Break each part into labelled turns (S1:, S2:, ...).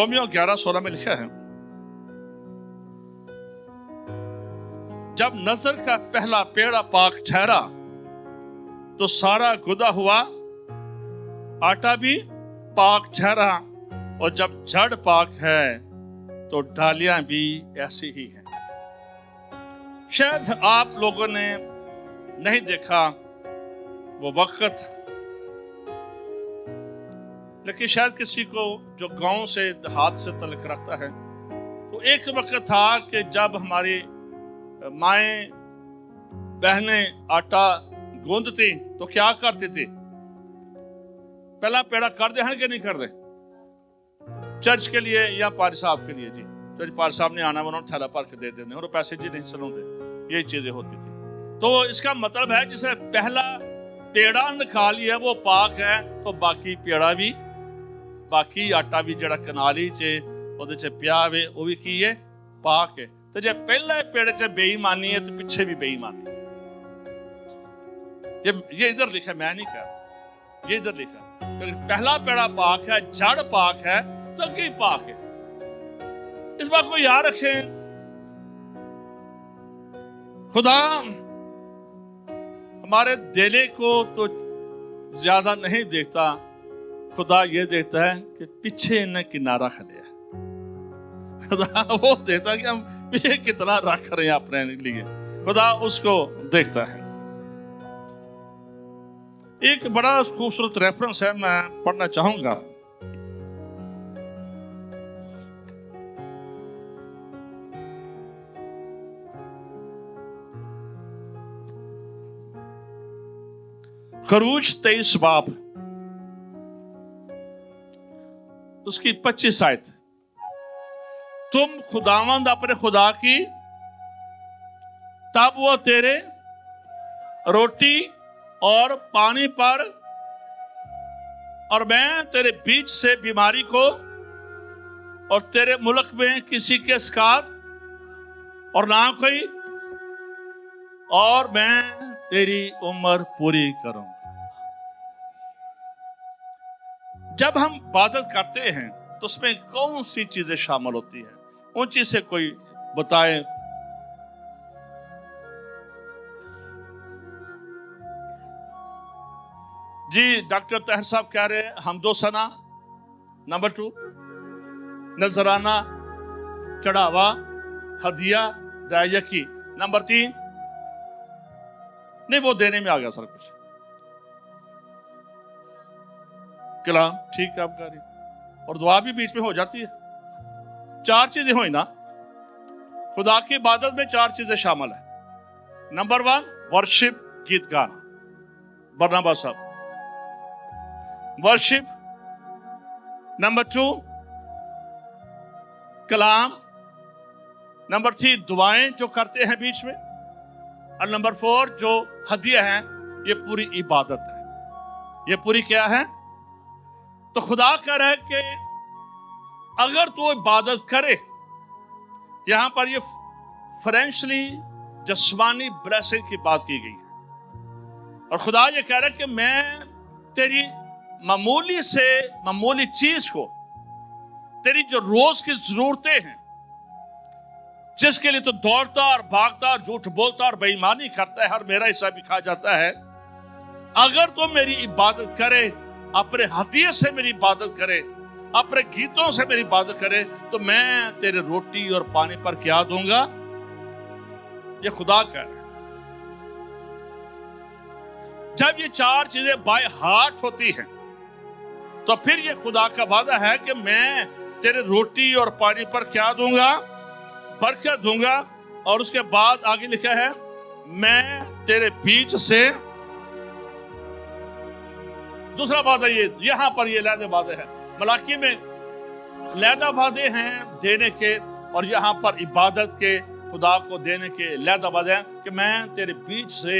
S1: Romeo 11:16 में लिखा है, जब नजर का पहला पेड़ा पाक ठहरा तो सारा गुदा हुआ आटा भी पाक ठहरा, और जब जड़ पाक है तो डालियां भी ऐसी ही हैं। शायद आप लोगों ने नहीं देखा वो वक्त, लेकिन शायद किसी को जो गांव से देहात से तल्लुक रखता है, तो एक वक्त था कि जब हमारी माएं बहनें आटा गूंदती तो क्या करती थी? पहला पेड़ा कर दे हैं कि नहीं कर दे? चर्च के लिए या पारी साहब के लिए जी, चर्च पारी साहब ने आना, उन्होंने थैला भर के दे देने और पैसे जी नहीं चलाते, यही चीजें होती थी। तो इसका मतलब है जिसने पहला पेड़ा निकाली है वो पाक है, तो बाकी पेड़ा भी, बाकी आटा भी जड़ा कनाली च ਉਹਦੇ ਚ ਪਿਆ ਵੇ ਉਹ ਵੀ ਕੀ ਹੈ? ਪਾਕ ਹੈ। ਤੇ ਜੇ ਪਹਿਲੇ पेड़े ਚ बेईमानी है तो पीछे भी बेईमानी है। ये इधर लिखा, मैं नहीं कह रहा, ये इधर लिखा, पहला पेड़ा पाक है, जड़ पाक है, तो अगे पाक है। इस बात को याद रखें, खुदा हमारे दिले को तो ज्यादा नहीं देखता, खुदा ये देखता है कि पीछे इन्हें किनारा खलिया। खुदा वो देखता कि हम पीछे कितना रख रहे हैं अपने लिए, खुदा उसको देखता है। एक बड़ा खूबसूरत रेफरेंस है, मैं पढ़ना चाहूंगा। खरूज 23 बाब उसकी 25 आयत, तुम खुदावंद अपने खुदा की, तब वो तेरे रोटी और पानी पर, और मैं तेरे बीच से बीमारी को, और तेरे मुल्क में किसी के सकात और ना कोई, और मैं तेरी उम्र पूरी करूंगा। जब हम इबादत करते हैं तो उसमें कौन सी चीजें शामिल होती हैं? उन चीज से कोई बताए। जी डॉक्टर तहर साहब कह रहे हैं हमदो सना, नंबर 2 नजराना, चढ़ावा, हदिया, दायकी, नंबर 3 नहीं, वो देने में आ गया सर कुछ, कलाम ठीक है आप कह रही, और दुआ भी बीच में हो जाती है। 4 चीजें हुई ना, खुदा की इबादत में 4 चीजें शामिल है। नंबर 1 वर्शिप, गीत गाना, बरनबा साहब वर्शिप। नंबर 2 कलाम। नंबर 3 दुआएं जो करते हैं बीच में, और नंबर 4 जो हदिया है, ये पूरी इबादत है। ये पूरी क्या है? तो खुदा कह रहा है कि अगर तू इबादत करे, यहां पर ये फाइनेंशियली जिस्मानी ब्लेसिंग की बात की गई है, और खुदा ये कह रहा है कि मैं तेरी मामूली से मामूली चीज को, तेरी जो रोज की जरूरतें हैं, जिसके लिए तो दौड़ता और भागता और झूठ बोलता और बेईमानी करता है, और मेरा हिस्सा भी खा जाता है, अगर तो मेरी इबादत करे, अपने हदिये से मेरी इबादत करे, अपने गीतों से मेरी इबादत करे, तो मैं तेरे रोटी और पानी पर क्या दूंगा? ये खुदा कह रहा है। जब ये 4 चीजें बाय हार्ट होती हैं, तो फिर ये खुदा का वादा है कि मैं तेरे रोटी और पानी पर क्या दूंगा? बरकत दूंगा। और उसके बाद आगे लिखा है, मैं तेरे बीच से, दूसरा वादा ये, यहां पर ये लहदे वादे हैं, मलाकी में लहदा वादे हैं देने के, और यहां पर इबादत के, खुदा को देने के लहदा वादे हैं कि मैं तेरे बीच से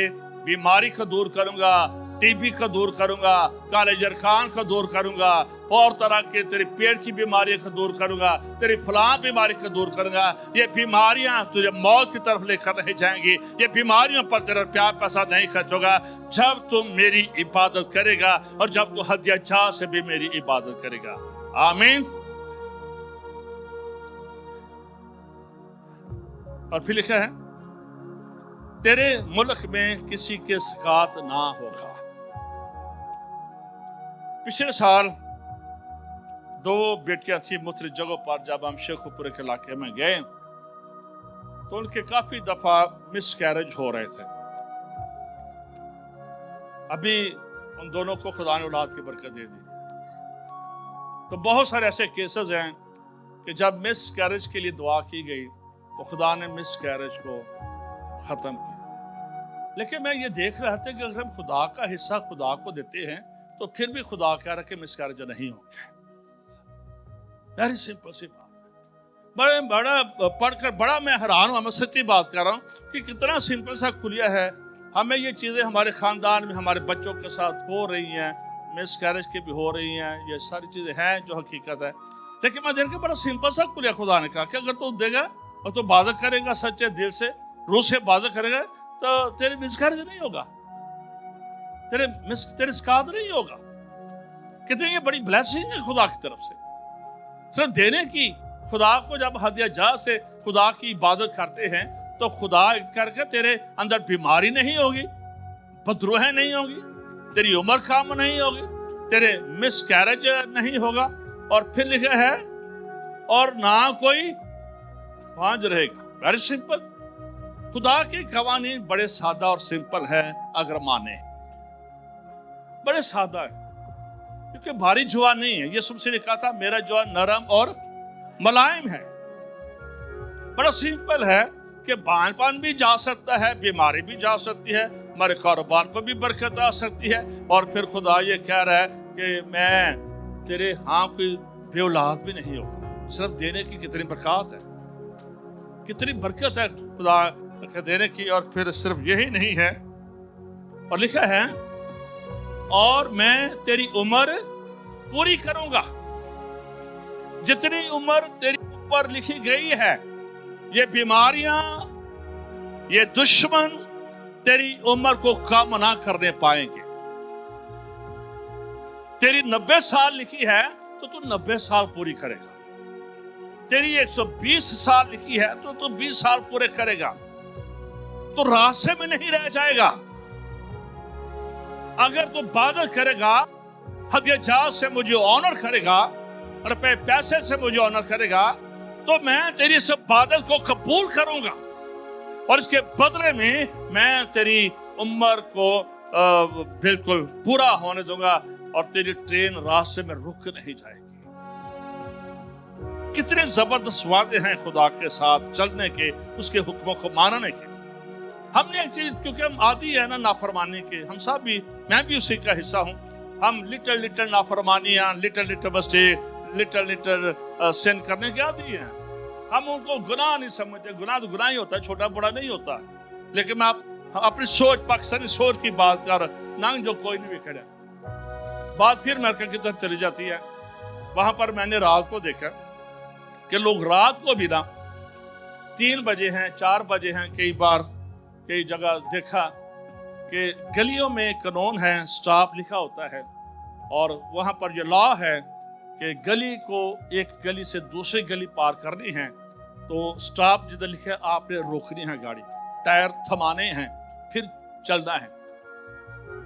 S1: बीमारी को दूर करूंगा, टीबी को दूर करूंगा, काले जरखान को दूर करूंगा, और तरह के तेरी पेट की बीमारी को दूर करूंगा, तेरी फलां बीमारी को दूर करूंगा। ये बीमारियां तुझे मौत की तरफ लेकर नहीं जाएंगी, ये बीमारियों पर तेरा प्यार पैसा नहीं खर्च होगा, जब तुम मेरी इबादत करेगा, और जब तू हदिया जा से भी मेरी इबादत करेगा। आमीन। اور پھر لکھا ہے تیرے ملک میں کسی کے سکات نہ ہوگا. پچھلے سال 2 بیٹیاں تھیں مختلف جگہوں پر. جب ہم شیخو پورے کے علاقے میں گئے تو ان کے کافی دفعہ مس کیرج ہو رہے تھے. ابھی ان دونوں کو خدا نے اولاد کی برکت دے دی. تو بہت سارے ایسے کیسز ہیں کہ جب مس کیرج کے لیے دعا کی گئی تو خدا نے مس کیرج کو ختم کیا. لیکن میں یہ دیکھ رہا تھا کہ اگر ہم خدا کا حصہ خدا کو دیتے ہیں تو پھر بھی خدا کہہ رہا کہ مس کیرج نہیں ہوگا. ویری سمپل سی بات. بڑا پڑھ کر بڑا میں حیران ہوں. میں سچی بات کر رہا ہوں کہ کتنا سمپل سا کھلیا ہے. ہمیں یہ چیزیں ہمارے خاندان میں ہمارے بچوں کے ساتھ ہو رہی ہیں, مس کیرج کی بھی ہو رہی ہیں, یہ ساری چیزیں ہیں جو حقیقت ہے. لیکن میں دیکھ کے بڑا سمپل سا کھلیا خدا نے کہا کہ اگر تو دے گا اور تو عبادت کرے گا سچے دل سے, روح سے عبادت کرے گا تو تیرے مس کیرج نہیں ہوگا, تیرے سکات نہیں ہوگا. کتنی یہ بڑی بلیسنگ ہے خدا کی طرف سے صرف دینے کی. خدا کو جب ہدیہ جات سے خدا کی عبادت کرتے ہیں تو خدا کر کے تیرے اندر بیماری نہیں ہوگی, بدروہیں نہیں ہوگی, تیری عمر کم نہیں ہوگی, تیرے مس کیرج نہیں ہوگا. اور پھر لکھا ہے اور نہ کوئی بانجھ رہے گا. Very simple. خدا کے قوانین بڑے سادہ اور سمپل ہیں اگر مانے, بڑے سادہ ہے کیونکہ بھاری جوا نہیں ہے. یسوع مسیح نے کہا تھا میرا جوا نرم اور ملائم ہے. بڑا سمپل ہے کہ بانجھ پان بھی جا سکتا ہے, بیماری بھی جا سکتی ہے, ہمارے کاروبار پر بھی برکت آ سکتی ہے. اور پھر خدا یہ کہہ رہا ہے کہ میں تیرے ہاں کوئی بے اولاد بھی نہیں ہوگا. صرف دینے کی کتنی برکات ہے, کتنی برکت ہے خدا کے دینے کی. اور پھر صرف یہی نہیں ہے, اور لکھا ہے اور میں تیری عمر پوری کروں گا. جتنی عمر تیری اوپر لکھی گئی ہے, یہ بیماریاں, یہ دشمن تیری عمر کو کم نہ کرنے پائیں گے. تیری 90 سال لکھی ہے تو 90 سال پوری کرے گا. تیری 120 سال لکھی ہے تو 20 سال پورے کرے گا. تو راستے میں نہیں رہ جائے گا. اگر تو عبادت کرے گا, ہدیہ جات سے مجھے آنر کرے گا, روپے پیسے سے مجھے آنر کرے گا, تو میں تیری اس عبادت کو قبول کروں گا. اور اس کے بدلے میں تیری عمر کو بالکل پورا ہونے دوں گا, اور تیری ٹرین راستے میں رک نہیں جائے گی. کتنے زبردست وعدے ہیں خدا کے ساتھ چلنے کے, اس کے حکموں کو ماننے کے. ہم نے ایک چیز, کیونکہ ہم عادی ہیں نا نافرمانی کے, ہم سب بھی, میں بھی اسی کا حصہ ہوں. ہم لٹل نافرمانیاں, لٹل مسٹیک, لٹل سین کرنے کے عادی ہیں. ہم ان کو گناہ نہیں سمجھتے. گناہ تو گناہ ہی ہوتا ہے, چھوٹا بڑا نہیں ہوتا. لیکن میں اپنی سوچ, پاکستانی سوچ کی بات کر ننگ جو کوئی نہیں بکھڑا. بات پھر امریکہ کی طرف چلی جاتی ہے. وہاں پر میں نے رات کو دیکھا کہ لوگ رات کو بھی نا 3 بجے ہیں, 4 بجے ہیں, کئی جگہ دیکھا کہ گلیوں میں قانون ہے, سٹاپ لکھا ہوتا ہے, اور وہاں پر یہ لا ہے کہ گلی کو ایک گلی سے دوسری گلی پار کرنی ہے تو سٹاپ جدھر لکھا آپ نے روکنی ہے گاڑی, ٹائر تھمانے ہیں, پھر چلنا ہے.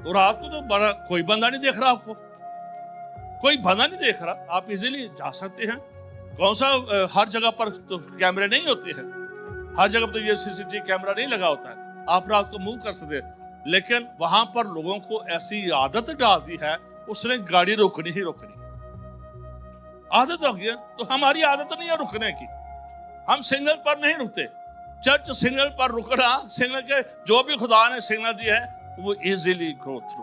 S1: تو رات کو تو بڑا کوئی بندہ نہیں دیکھ رہا, آپ کو کوئی بندہ نہیں دیکھ رہا, آپ ایزیلی جا سکتے ہیں. کون سا ہر جگہ پر تو کیمرے نہیں ہوتے ہیں, ہر جگہ پر تو یہ CCTV کیمرہ نہیں لگا ہوتا ہے, آپ رات کو موو کر سکتے ہیں. لیکن وہاں پر لوگوں کو ایسی عادت ڈال دی ہے, اس نے گاڑی روکنی ہی روکنی, عادت ہو گیا. تو ہماری عادت نہیں ہے رکنے کی, ہم سگنل پر نہیں رکتے. چرچ سگنل پر رکنا, سگنل کے جو بھی خدا نے سگنل دی ہے وہ ایزیلی گو تھرو,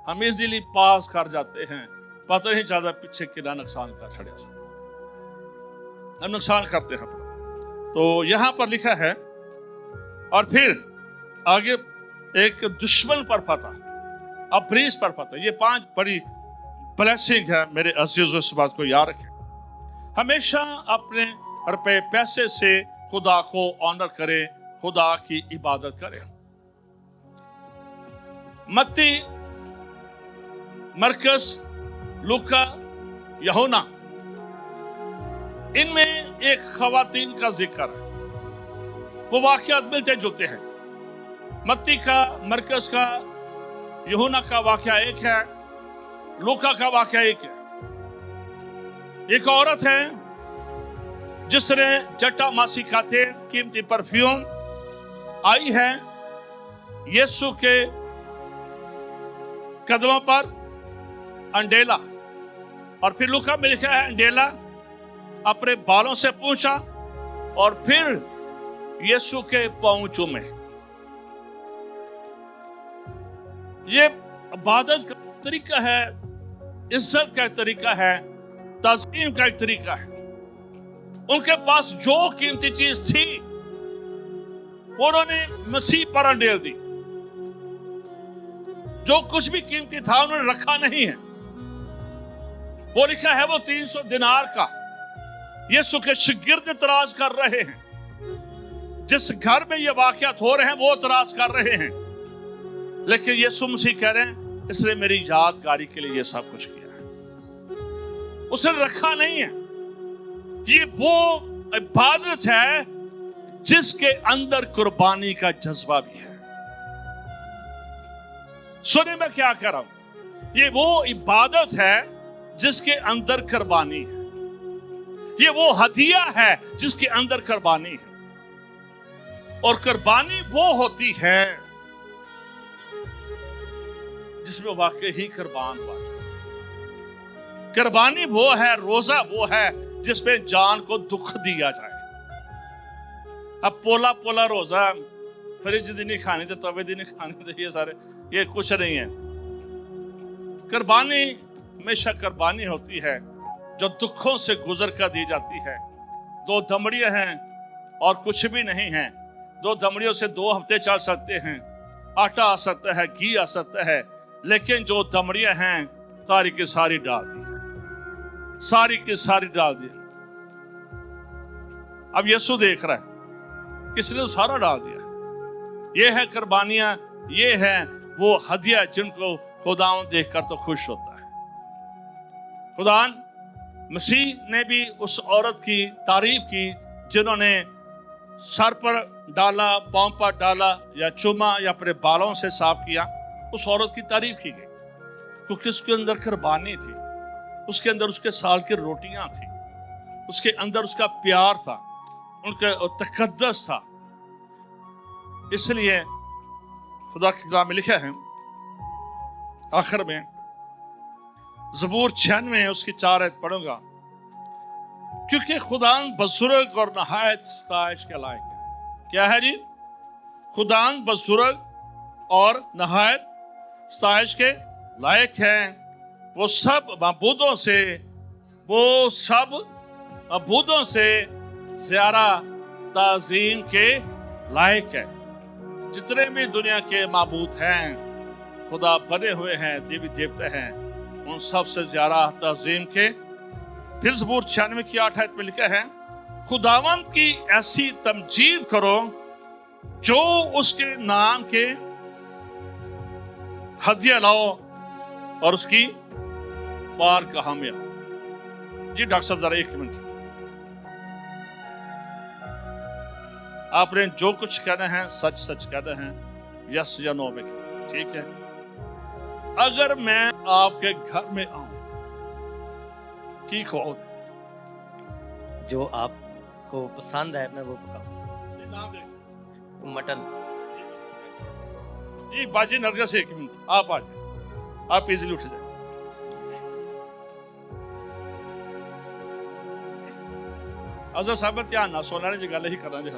S1: ہم ایزیلی پاس کر جاتے ہیں, پتہ نہیں چلتا پیچھے کتنا نقصان کر چھڑے, ہم نقصان کرتے ہیں. تو یہاں پر لکھا ہے اور پھر آگے ایک دشمن پر فتح, ابلیس پر فتح. یہ 5 بڑی بلیسنگ ہے میرے عزیزو, اس بات کو یاد رکھیں. ہمیشہ اپنے روپے پیسے سے خدا کو آنر کرے, خدا کی عبادت کرے. متی, مرکز, لوکا, یہونا, ان میں ایک خواتین کا ذکر ہے. वो वाक़यात मिलते जुलते हैं। मत्ती का, मरकस का, यूहन्ना का वाक़या एक है, लूका का वाक़या एक है। एक औरत है जिसने जटा मासी का तेल, कीमती परफ्यूम आई है यीशु के कदमों पर अंडेला, और फिर लूका में लिखा है अंडेला अपने बालों से पूछा और फिर यीशु के पांव चूमे। ये इबादत का तरीका है, इज्जत का तरीका है, ताज़ीम का एक तरीका है। उनके पास जो कीमती चीज थी उन्होंने मसीह पर अंडेल दी। जो कुछ भी कीमती था उन्होंने रखा नहीं है। वो लिखा है वो 300 दिनार का यीशु के शागिर्द तराज कर रहे हैं। जिस घर में ये वाक़यात हो रहे हैं वो तराज कर रहे हैं, लेकिन यीशु मसीह कह रहे हैं इसने मेरी यादगारी के लिए ये सब कुछ किया है। उसने रखा नहीं है। ये वो इबादत है जिसके अंदर कुर्बानी का जज्बा भी है। सुने मैं क्या कर रहा हूं, ये वो इबादत है जिसके अंदर कुर्बानी है। ये वो हदिया है जिसके अंदर कुर्बानी है। और कुर्बानी वो होती है जिसमें वाकई ही कुर्बान हुआ। कुर्बानी वो है, रोजा वो है जिसमें जान को दुख दिया जाए। अब पोला पोला रोजा, फ्रिज दी नहीं खानी तो तवे दी नहीं खानी तो ये सारे ये कुछ नहीं है। कुर्बानी हमेशा कुर्बानी होती है जो दुखों से गुजर कर दी जाती है। 2 दमड़ियां हैं और कुछ भी नहीं है। 2 दमड़ियों से 2 हफ्ते चल सकते हैं, आटा आ सकता है, घी आ सकता है, लेकिन जो दमड़ियां हैं सारी की सारी डाल दी, सारी की सारी डाल दी। अब यीशु देख रहा है किसने तो सारा डाल दिया। ये है कुर्बानियां, ये है वो हदिया जिनको खुदावंद देखकर तो खुश होता है। खुदावंद मसीह ने भी उस औरत की तारीफ की जिन्होंने सर पर डाला, पांव पर डाला या चूमा या अपने बालों से साफ किया। उस औरत की तारीफ की गई क्योंकि उसके अंदर कुर्बानी थी, उसके अंदर उसके साल की रोटियां थी, उसके अंदर उसका प्यार था, उनका तकद्दस था। इसलिए खुदा की कलाम में लिखा है आखिर में, ज़बूर 96 उसकी 4 आयत पढ़ूंगा, क्योंकि खुदावंद बुजुर्ग और नहायत सताइश के लायक है। क्या है जी? खुदावंद बुजुर्ग और नहायत सताइश के लायक है। वो सब मबूदों से ज़्यादा ताज़ीम के लायक है। जितने भी दुनिया के माबूद हैं, खुदा बने हुए हैं, देवी देवता हैं, उन सब से ज्यादा ताज़ीम के। फिर ज़बूर 96 की 8 आयत में लिखा है, खुदावंद की ऐसी तमजीद करो जो उसके नाम के हदिया लाओ और उसकी पार कहा में आओ। जी डॉक्टर साहब जरा 1 मिनट, आपने जो कुछ कहना है सच सच कहना है, यस या नो में, ठीक है? अगर मैं आपके घर में आऊं की खोद
S2: जो आपको पसंद है मैं वो पकाऊं। मटन।
S1: जी बाजी नरगा से 1 मिनट, आप आ जाए, आप इजीली उठ जाए। अजर साहब ध्यान ना सोना ने जी गल ही करना जी।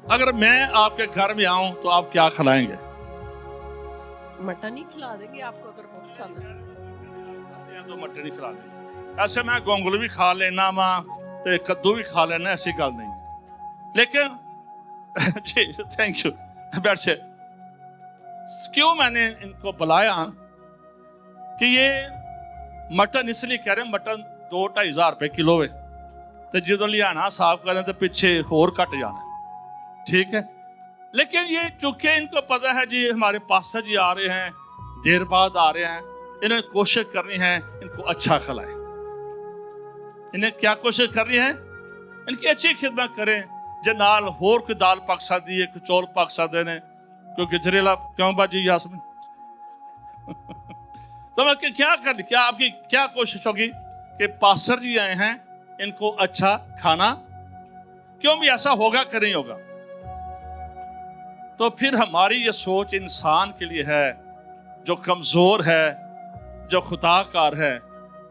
S1: अगर मैं आपके घर में आऊं तो आप क्या खिलाएंगे?
S3: मटन ही खिला देंगे आपको अगर बहुत पसंद है
S1: तो मटन ही खिला देंगे। ऐसे मैं गोंगलू भी खा लेना वा ते कद्दू भी खा लेना, ऐसी गल नहीं है। लेकिन जी थैंक यू, बैठ से क्यों मैंने इनको बुलाया कि ये मटन इसलिए कह रहे हैं, मटन 2-2.5 हज़ार रुपए किलो है तो जो लियाना साफ करें तो पीछे होर घट जाना, ठीक है? लेकिन ये चूंकि इनको पता है जी हमारे पास्टर जी आ रहे हैं, देर बाद आ रहे हैं, इन्हें कोशिश करनी है इनको अच्छा खिलाएं। इन्हें क्या कोशिश करनी है? इनकी अच्छी खिदमत करें, ਜੇ ਨਾਲ ਹੋਰ ਕੋਈ ਦਾਲ ਪੱਕ ਸਕਦੀ ਹੈ, ਕੋਈ ਚੌਲ ਪੱਕ ਸਕਦੇ ਨੇ, ਕੋਈ ਗਜਰੇਲਾ क्यों बाजी यासमीन? तो मैं क्या कर, क्या आपकी क्या कोशिश होगी कि पास्टर जी आए हैं, इनको अच्छा खाना, क्यों भी ऐसा होगा कि नहीं होगा? तो फिर हमारी ये सोच इंसान के लिए है जो कमजोर है, जो खुदाकार है,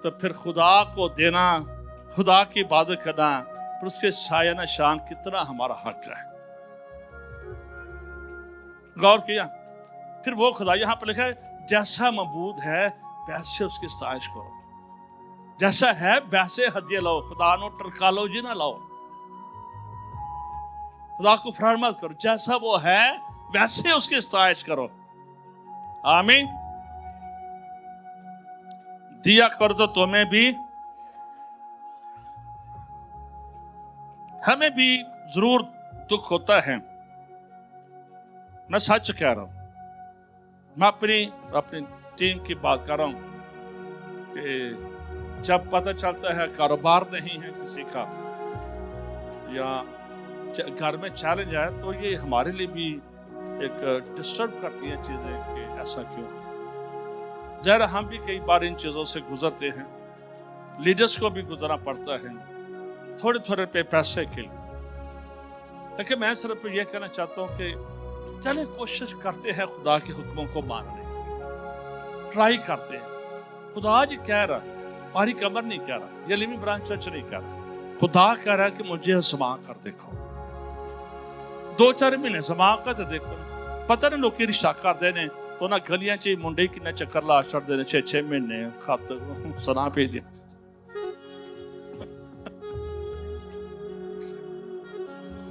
S1: तो फिर खुदा को देना, खुदा की इबादत करना, फिर उसके शायना शान कितना हमारा हक है। गौर किया? फिर वो खुदा यहाँ पर लिखा है जैसा मबूद है वैसे उसकी सताइश करो, जैसा है वैसे हदिया लाओ, खुदा नो टरकालो जी ना लाओ, खुदा को फरार मत करो, जैसा वो है वैसे उसकी सताइश करो। आमीन। दिया कर तो तुम्हें भी, हमें भी जरूर दुख होता है, मैं सच कह रहा हूं, मैं अपनी टीम की बात कर रहा हूं कि जब पता चलता है कारोबार नहीं है किसी का या घर में चैलेंज आए, तो ये हमारे लिए भी एक डिस्टर्ब करती हैं चीजें कि ऐसा क्यों। जरा हम भी कई बार इन चीजों से गुजरते हैं, लीडर्स को भी गुजरना पड़ता है थोड़े थोड़े पे पैसे के लिए। लेकिन मैं सिर्फ ये कहना चाहता हूँ कि चले कोशिश करते हैं खुदा के हुक्मों को मानने की, ट्राई करते हैं। खुदा जी कह रहा, हमारी कमर नहीं कह रहा, ये लिविंग ब्रांच चर्च नहीं कह रहा, खुदा कह रहा है कि मुझे आजमा कर देखो, 2-4 महीने आजमा कर देखो। पता नहीं लोग रिश्ता कर देने तो ना गलियां च मुंडे किन्ने चक्कर ला छड़दे ने, 6-6 महीने खत सुना भेज दिया।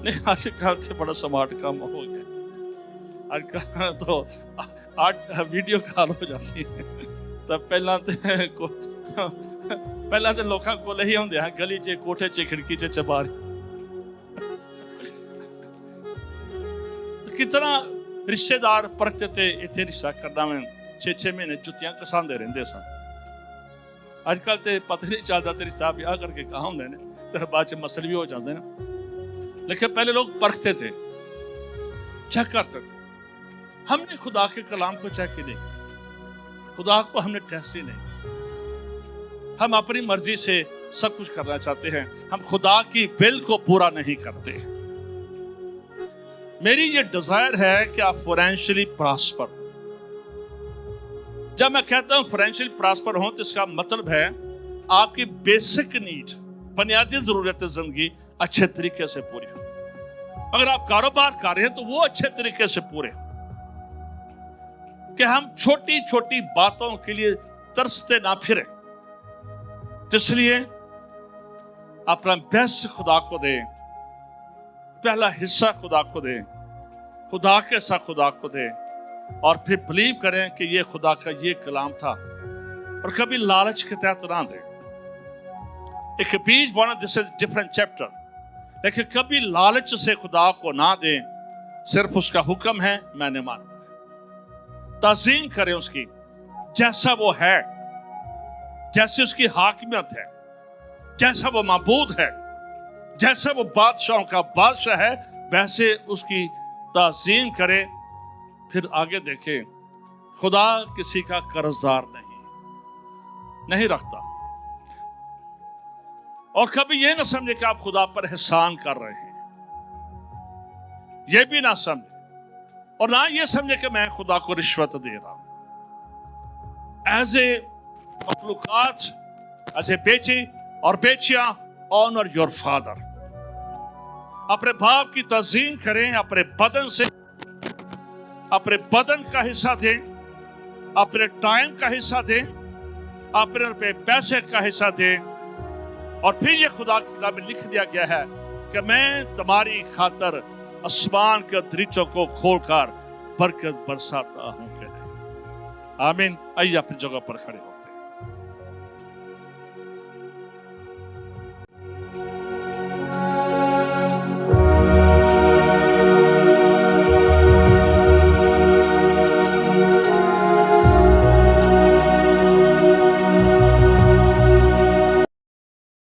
S1: नहीं, आजकल से बड़ा स्मार्ट काम हो गया, आजकल तो वीडियो कॉल हो जाती है। तो पहला तो लोगों को ही होंगे हैं गली च, कोठे च, खिड़की च, चबारी। तो कितना रिश्तेदार परखते थे इतने रिश्ता करना में 6-6 महीने जुतियां कसांदे रहंदे सन। आजकल तो पता नहीं चलता तो रिश्ता ब्याह करके कहाँ होंगे ने, तो बाद च मसले भी हो जाते हैं। लेकिन पहले लोग परखते थे, चेक करते थे। हमने खुदा के कलाम को चेक ही नहीं, खुदा को हमने टेस्ट ही नहीं। हम अपनी मर्जी से सब कुछ करना चाहते हैं, हम खुदा की विल को पूरा नहीं करते। मेरी ये डिजायर है कि आप फाइनेंशियली प्रॉस्पर। जब मैं कहता हूं फाइनेंशियली प्रॉस्पर हो, तो इसका मतलब है आपकी बेसिक नीड, बुनियादी जरूरत जिंदगी अच्छे तरीके से पूरी हो। अगर आप कारोबार कर रहे हैं तो वो अच्छे तरीके से पूरे, कि हम छोटी छोटी बातों के लिए तरसते ना फिरें। तो इसलिए अपना बेस्ट खुदा को दें, पहला हिस्सा खुदा को दें, खुदा के साथ खुदा को दें, और फिर बिलीव करें कि ये खुदा का ये कलाम था। और कभी लालच के तहत ना दें। एक बीज बोना, दिस इज डिफरेंट चैप्टर, लेकिन कभी लालच से खुदा को ना दें। सिर्फ उसका हुक्म है, मैंने माना है, ताज़ीम करें उसकी जैसा वो है, जैसे उसकी हाकिमियत है, जैसा वो माबूद है, जैसा वो बादशाहों का बादशाह है, वैसे उसकी ताज़ीम करें। फिर आगे देखें, खुदा किसी का कर्जदार नहीं रखता। और कभी ये ना समझे कि आप खुदा पर एहसान कर रहे हैं, ये भी ना समझे, और ना ये समझे कि मैं खुदा को रिश्वत दे रहा हूं। एज ए मखलूकात, एज ए बेटी और बेटियां, ऑनर योर फादर। अपने बाप की ताज़ीम करें, अपने बदन से, अपने बदन का हिस्सा दें, अपने टाइम का हिस्सा दें, अपने पैसे का हिस्सा दें। और फिर ये खुदा की किताब में लिख दिया गया है कि मैं तुम्हारी खातर आसमान के दरीचों को खोलकर बरकत बरसाता हूं। आमीन। आइए अपनी जगह पर खड़े हो।